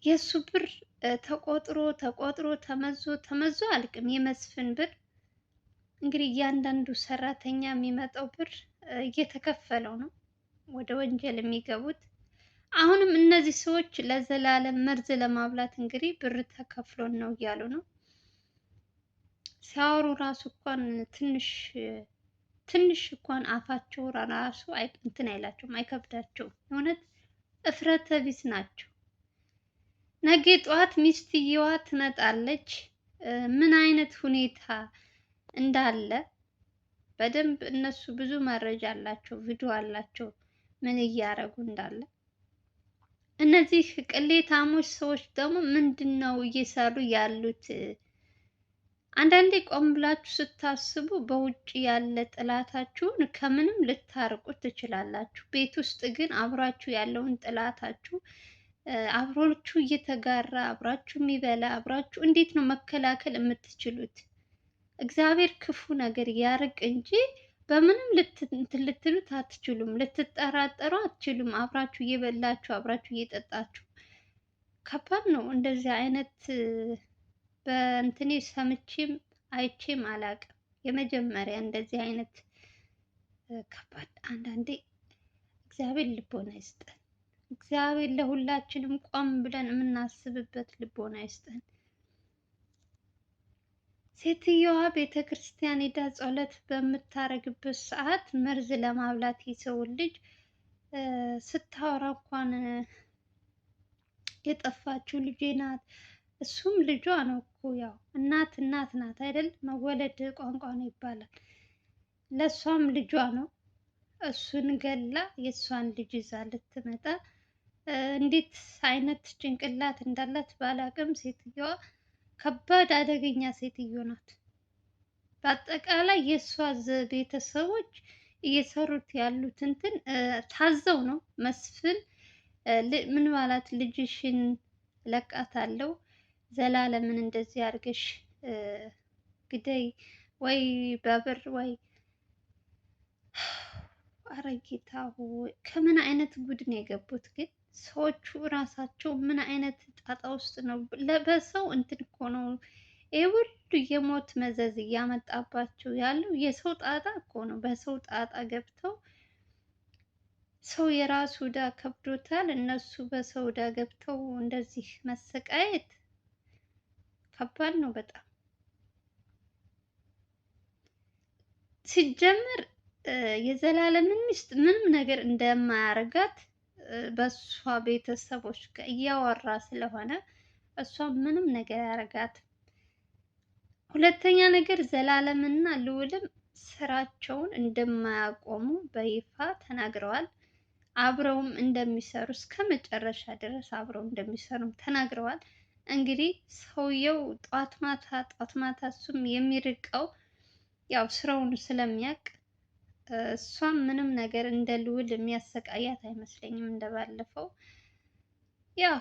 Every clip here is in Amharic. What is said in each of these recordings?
የእሱ ብር ተቆጥሮ ተቆጥሮ ተመዞ ተመዞ አልቅም። የመስፍን ብር እንግዲህ እያንዳንዱ ሰራተኛ የሚመጣው ብር እየተከፈለው ነው ወደ ወንጀል የሚገቡት። አሁንም እነዚህ ሰዎች ለዘላለም መርዝ ለማብላት እንግዲህ ብር ተከፍሎን ነው እያሉ ነው ሲያወሩ። ራሱ እንኳን ትንሽ እንኳን አፋቸው ራሱ እንትን አይላቸውም፣ አይከብዳቸውም። የእውነት እፍረተ ቢስ ናቸው። ነገ ጠዋት ሚስትየዋ ትመጣለች። ምን አይነት ሁኔታ እንዳለ በደንብ እነሱ ብዙ መረጃ አላቸው፣ ቪዲዮ አላቸው ምን እያደረጉ እንዳለ። እነዚህ ቅሌታሞች ሰዎች ደግሞ ምንድን ነው እየሰሩ ያሉት? አንዳንዴ ቆም ብላችሁ ስታስቡ በውጭ ያለ ጥላታችሁን ከምንም ልታርቁት ትችላላችሁ። ቤት ውስጥ ግን አብራችሁ ያለውን ጥላታችሁ አብራችሁ እየተጋራ አብራችሁ የሚበላ አብራችሁ እንዴት ነው መከላከል የምትችሉት? እግዚአብሔር ክፉ ነገር ያርቅ እንጂ በምንም ልትሉት አትችሉም፣ ልትጠራጠሩ አትችሉም። አብራችሁ እየበላችሁ አብራችሁ እየጠጣችሁ ከባድ ነው። እንደዚህ አይነት በእንትኔ ሰምቼም አይቼም አላቅም። የመጀመሪያ እንደዚህ አይነት ከባድ። አንዳንዴ እግዚአብሔር ልቦና ይስጠን። እግዚአብሔር ለሁላችንም ቆም ብለን የምናስብበት ልቦና ይስጠን። ሴትየዋ ቤተ ክርስቲያን ሄዳ ጸሎት በምታረግበት ሰዓት መርዝ ለማብላት የሰውን ልጅ ስታወራ እንኳን የጠፋችው ልጄ ናት። እሱም ልጇ ነው እኮ ያው እናት ናት አይደል? መወለድ ቋንቋ ነው ይባላል። ለእሷም ልጇ ነው። እሱን ገላ የእሷን ልጅ ይዛ ልትመጣ እንዴት አይነት ጭንቅላት እንዳላት ባላቅም ሴትዮዋ ከባድ አደገኛ ሴትዮ ናት። በአጠቃላይ የእሷ ቤተሰቦች እየሰሩት ያሉት እንትን ታዘው ነው። መስፍን ምን ማለት ልጅሽን ለቃታለሁ፣ ዘላለምን እንደዚህ አድርገሽ ግደይ ወይ በብር ወይ ኧረ ጌታ ሆይ ከምን አይነት ጉድ ነው የገቡት? ግን ሰዎቹ እራሳቸው ምን አይነት ጣጣ ውስጥ ነው? በሰው እንትን እኮ ነው ይህ ሁሉ የሞት መዘዝ እያመጣባቸው ያለው የሰው ጣጣ እኮ ነው። በሰው ጣጣ ገብተው ሰው የራሱ ዕዳ ከብዶታል፣ እነሱ በሰው ዕዳ ገብተው እንደዚህ መሰቃየት ከባድ ነው በጣም። ሲጀምር የዘላለምን ሚስት ምንም ነገር እንደማያደርጋት በእሷ ቤተሰቦች ጋር እያወራ ስለሆነ እሷ ምንም ነገር አያደርጋትም። ሁለተኛ ነገር ዘላለምና ልዑልም ስራቸውን እንደማያቆሙ በይፋ ተናግረዋል። አብረውም እንደሚሰሩ እስከ መጨረሻ ድረስ አብረው እንደሚሰሩም ተናግረዋል። እንግዲህ ሰውየው ጧት ማታ እሱም የሚርቀው ያው ስራውን ስለሚያውቅ እሷም ምንም ነገር እንደ ልዑል የሚያሰቃያት አይመስለኝም። እንደባለፈው ያው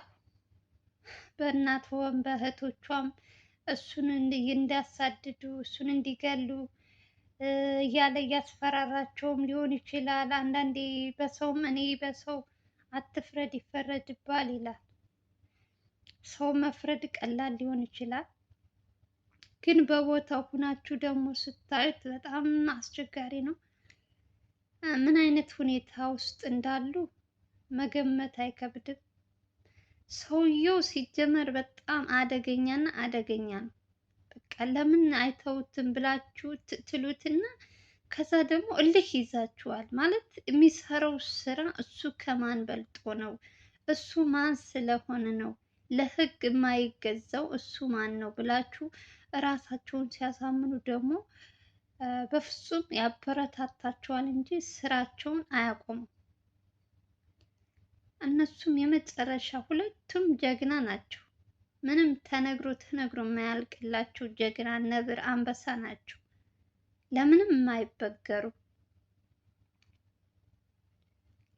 በእናቷም በእህቶቿም እሱን እንዲያሳድዱ እሱን እንዲገሉ እያለ እያስፈራራቸውም ሊሆን ይችላል። አንዳንዴ በሰውም እኔ በሰው አትፍረድ ይፈረድባል ይላል። ሰው መፍረድ ቀላል ሊሆን ይችላል፣ ግን በቦታው ሁናችሁ ደግሞ ስታዩት በጣም አስቸጋሪ ነው። ምን አይነት ሁኔታ ውስጥ እንዳሉ መገመት አይከብድም። ሰውየው ሲጀመር በጣም አደገኛና አደገኛ ነው። በቃ ለምን አይተውትም ብላችሁ ትሉትና ከዛ ደግሞ እልህ ይዛችኋል። ማለት የሚሰራው ስራ እሱ ከማን በልጦ ነው? እሱ ማን ስለሆነ ነው? ለህግ የማይገዛው እሱ ማን ነው ብላችሁ እራሳቸውን ሲያሳምኑ ደግሞ በፍጹም ያበረታታቸዋል እንጂ ስራቸውን አያቆሙም። እነሱም የመጨረሻ ሁለቱም ጀግና ናቸው። ምንም ተነግሮ የማያልቅላቸው ጀግና ነብር አንበሳ ናቸው። ለምንም አይበገሩም።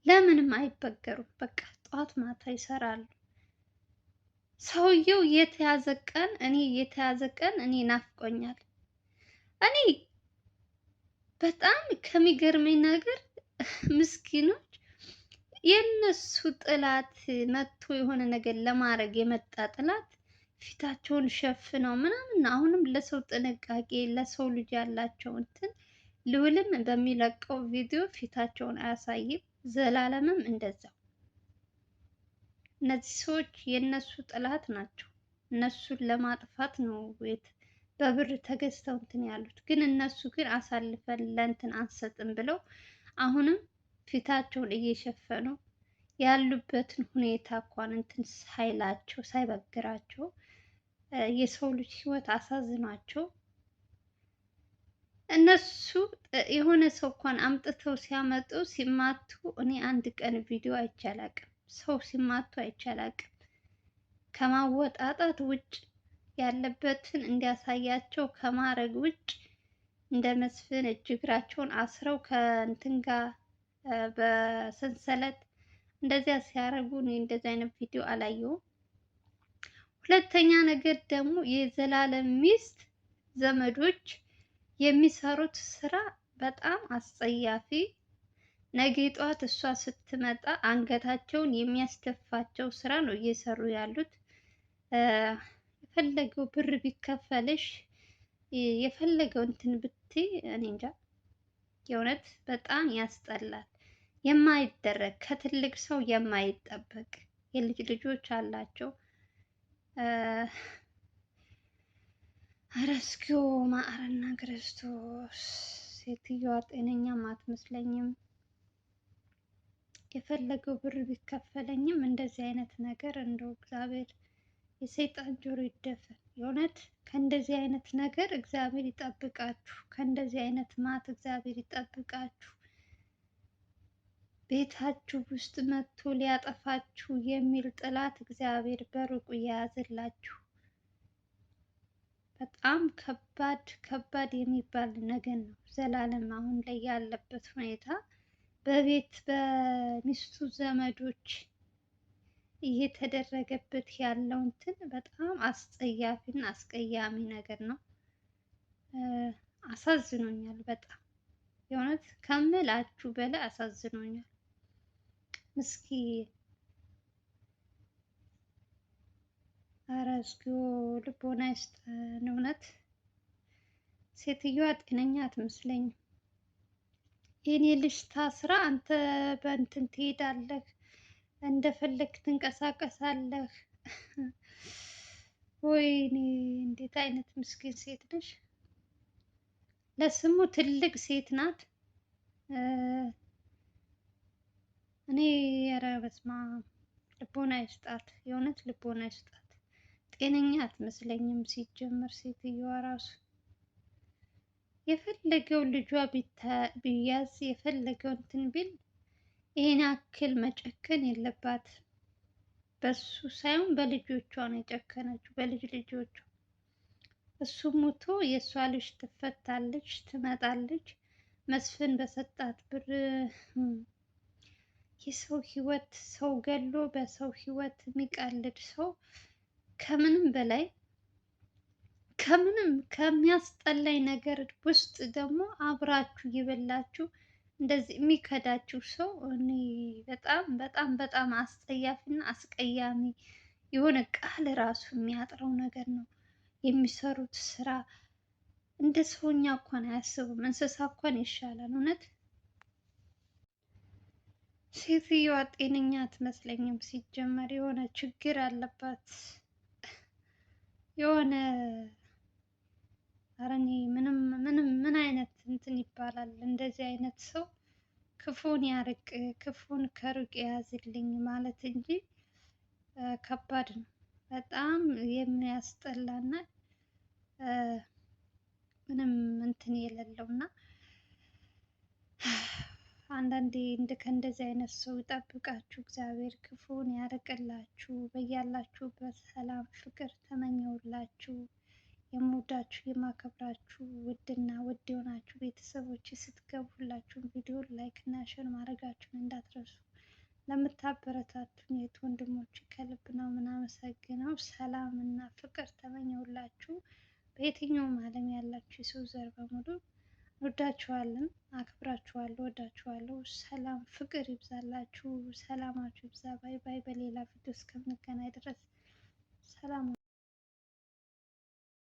ለምንም አይበገሩም። በቃ ጠዋት ማታ ይሰራሉ። ሰውየው የተያዘ ቀን እኔ ናፍቆኛል። እኔ በጣም ከሚገርመኝ ነገር ምስኪኖች የእነሱ ጥላት መጥቶ የሆነ ነገር ለማድረግ የመጣ ጥላት ፊታቸውን ሸፍነው ምናምን አሁንም ለሰው ጥንቃቄ ለሰው ልጅ ያላቸው እንትን ልዑልም በሚለቀው ቪዲዮ ፊታቸውን አያሳይም። ዘላለምም እንደዛው። እነዚህ ሰዎች የእነሱ ጥላት ናቸው። እነሱን ለማጥፋት ነው በብር ተገዝተው እንትን ያሉት። ግን እነሱ ግን አሳልፈን ለእንትን አንሰጥም ብለው አሁንም ፊታቸውን እየሸፈኑ ያሉበትን ሁኔታ እንኳን እንትን ሳይላቸው ሳይበግራቸው የሰው ልጅ ህይወት አሳዝኗቸው እነሱ የሆነ ሰው እንኳን አምጥተው ሲያመጡ ሲማቱ እኔ አንድ ቀን ቪዲዮ አይቼ አላውቅም። ሰው ሲማቱ አይቼ አላውቅም። ከማወጣጣት ውጭ ያለበትን እንዲያሳያቸው ከማድረግ ውጭ እንደ መስፍን እጅ እግራቸውን አስረው ከእንትን ጋር በሰንሰለት እንደዚያ ሲያደርጉ እኔ እንደዚህ አይነት ቪዲዮ አላየሁም። ሁለተኛ ነገር ደግሞ የዘላለም ሚስት ዘመዶች የሚሰሩት ስራ በጣም አስጸያፊ፣ ነገ ጠዋት እሷ ስትመጣ አንገታቸውን የሚያስደፋቸው ስራ ነው እየሰሩ ያሉት። የፈለገው ብር ቢከፈልሽ የፈለገው እንትን ብትይ እኔ እንጃ፣ የእውነት በጣም ያስጠላል። የማይደረግ ከትልቅ ሰው የማይጠበቅ የልጅ ልጆች አላቸው። ኧረ እስኪዮ ማረና ክርስቶስ! ሴትዮዋ ጤነኛም አትመስለኝም። የፈለገው ብር ቢከፈለኝም እንደዚህ አይነት ነገር እንደው እግዚአብሔር የሰይጣን ጆሮ ይደፈን። የእውነት ከእንደዚህ አይነት ነገር እግዚአብሔር ይጠብቃችሁ። ከእንደዚህ አይነት ማት እግዚአብሔር ይጠብቃችሁ። ቤታችሁ ውስጥ መጥቶ ሊያጠፋችሁ የሚል ጥላት እግዚአብሔር በሩቁ የያዝላችሁ። በጣም ከባድ የሚባል ነገር ነው። ዘላለም አሁን ላይ ያለበት ሁኔታ በቤት በሚስቱ ዘመዶች እየተደረገበት ያለው እንትን በጣም አስጸያፊና አስቀያሚ ነገር ነው። አሳዝኖኛል በጣም የእውነት ከምላችሁ በላይ አሳዝኖኛል። ምስኪን ኧረ እስኪው ልቦና ይስጠን። እውነት ሴትዮዋ ጤነኛ አትመስለኝም። የኔ ልጅ ታስራ አንተ በእንትን ትሄዳለህ፣ እንደፈለግ ትንቀሳቀሳለህ። ወይኔ እንዴት አይነት ምስኪን ሴት ነሽ! ለስሙ ትልቅ ሴት ናት። እኔ ኧረ በስመ አብ ልቦና ይስጣት፣ የእውነት ልቦና ይስጣት። ጤነኛ አትመስለኝም ሲጀመር ሴትዮዋ ራሱ። የፈለገው ልጇ ቢያዝ የፈለገው እንትን ቢል ይሄን ያክል መጨከን የለባትም። በሱ ሳይሆን በልጆቿ ነው የጨከነችው፣ በልጅ ልጆቿ። እሱ ሞቶ የእሷ ልጅ ትፈታለች፣ ትመጣለች። መስፍን በሰጣት ብር የሰው ህይወት ሰው ገሎ በሰው ህይወት የሚቀልድ ሰው ከምንም በላይ ከሚያስጠላኝ ነገር ውስጥ ደግሞ አብራችሁ እየበላችሁ እንደዚህ የሚከዳችሁ ሰው እኔ በጣም አስጸያፊና አስቀያሚ የሆነ ቃል ራሱ የሚያጥረው ነገር ነው የሚሰሩት ስራ። እንደ ሰውኛ እንኳን አያስቡም። እንስሳ እንኳን ይሻላል። እውነት ሴትዮዋ ጤነኛ አትመስለኝም። ሲጀመር የሆነ ችግር አለባት። የሆነ ኧረ እኔ ምን አይነት እንትን ይባላል? እንደዚህ አይነት ሰው ክፉን ያርቅ፣ ክፉን ከሩቅ የያዝልኝ ማለት እንጂ ከባድ ነው። በጣም የሚያስጠላና ምንም እንትን የሌለው እና አንዳንዴ ከእንደዚህ አይነት ሰው ይጠብቃችሁ እግዚአብሔር፣ ክፉን ያርቅላችሁ። በያላችሁበት ሰላም ፍቅር ተመኘውላችሁ። የምወዳችሁ የማከብራችሁ ውድና ውድ የሆናችሁ ቤተሰቦች ስትገቡ ሁላችሁም ቪዲዮ ላይክ እና ሼር ማድረጋችሁን እንዳትረሱ። ለምታበረታቱኝ የት ወንድሞች ከልብ ነው ምናመሰግነው። ሰላም እና ፍቅር ተመኘውላችሁ። በየትኛውም ዓለም ያላችሁ የሰው ዘር በሙሉ ወዳችኋለን፣ አክብራችኋለሁ፣ ወዳችኋለሁ። ሰላም ፍቅር ይብዛላችሁ፣ ሰላማችሁ ይብዛ። ባይ ባይ። በሌላ ቪዲዮ እስከምንገናኝ ድረስ ሰላም